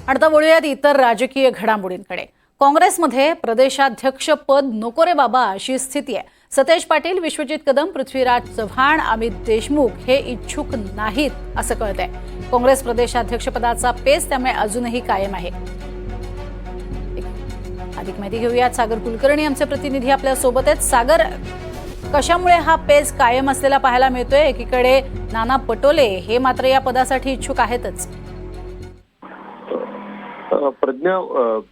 आता वळूयात इतर राजकीय घडामोडींकडे। काँग्रेसमध्ये प्रदेशाध्यक्ष पद नको रे बाबा अशी स्थिती आहे। सतेज पाटील, विश्वजित कदम, पृथ्वीराज चव्हाण, अमित देशमुख हे इच्छुक नाहीत असं कळतंय। काँग्रेस प्रदेशाध्यक्षपदाचा पेच त्यामुळे अजूनही कायम आहे। अधिक माहिती घेऊयात, सागर कुलकर्णी आमचे प्रतिनिधी आपल्या सोबत आहेत। सागर, कशामुळे हा पेच कायम असलेला पाहायला मिळतोय? एकीकडे नाना पटोले हे मात्र या पदासाठी इच्छुक आहेतच। प्रज्ञा,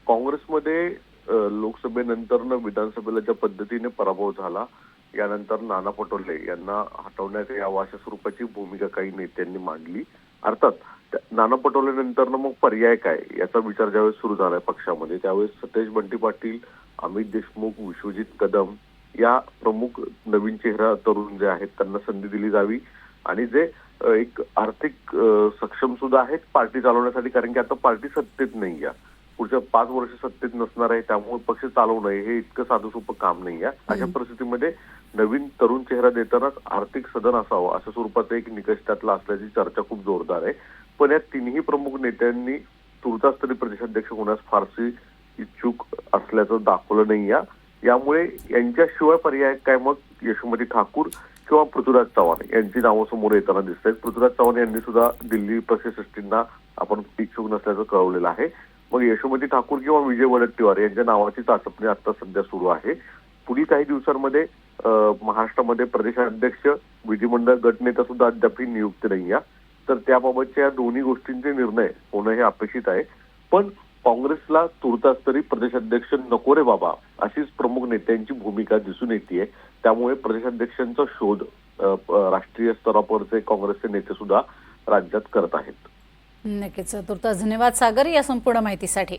काँग्रेसमध्ये लोकसभेनंतर विधानसभेला ज्या पद्धतीने पराभव झाला, यानंतर नाना पटोले यांना हटवण्यात यावं अशा स्वरूपाची भूमिका काही नेत्यांनी मांडली। अर्थात नाना पटोले नंतर मग पर्याय काय याचा विचार ज्यावेळेस सुरू झालाय पक्षामध्ये, त्यावेळेस सतेज बंटी पाटील, अमित देशमुख, विश्वजित कदम या प्रमुख नवीन चेहरा तरुण जे आहेत त्यांना संधी दिली जावी आणि जे एक आर्थिक सक्षम सुद्धा आहेत पार्टी चालवण्यासाठी, कारण की आता पार्टी सत्तेत नाही आहे, पुढच्या 5 वर्ष सत्तेत नसणार आहे, त्यामुळे पक्ष चालवणं हे इतकं साधं सोपं काम नाही आहे। अशा परिस्थितीमध्ये नवीन तरुण चेहरा देतानाच आर्थिक सदन असावं अशा स्वरूपाचा एक निकष त्यातला असल्याची चर्चा खूप जोरदार आहे। पण या तिन्ही प्रमुख नेत्यांनी तुर्तास तरी प्रदेशाध्यक्ष होण्यास फारशी इच्छुक असल्याचं दाखवलं नाही आहे। यामुळे यांच्याशिवाय पर्याय काय, मग यशोमती ठाकूर किंवा पृथ्वीराज चव्हाण यांची नावं समोर येताना दिसत आहेत। पृथ्वीराज चव्हाण यांनी सुद्धा दिल्ली पक्षश्रेष्ठींना आपण इच्छुक नसल्याचं कळवलेलं आहे। मग यशोमती ठाकूर किंवा विजय वडेट्टीवार यांच्या नावाची चाचपणी आता सध्या सुरू आहे। पुढील काही दिवसांमध्ये महाराष्ट्रामध्ये प्रदेशाध्यक्ष, विधिमंडळ गटनेता सुद्धा अद्याप नियुक्त नाही आहे, तर त्याबाबतच्या या दोन्ही गोष्टींचे निर्णय होणं हे अपेक्षित आहे। पण काँग्रेसला तुर्तास तरी प्रदेशाध्यक्ष नको रे बाबा अशीच प्रमुख नेत्यांची भूमिका दिसून येते। त्यामुळे प्रदेशाध्यक्षांचा शोध राष्ट्रीय स्तरावरचे काँग्रेसचे नेते सुद्धा राज्यात करत आहेत। नक्कीच, तुर्तास धन्यवाद सागर या संपूर्ण माहितीसाठी।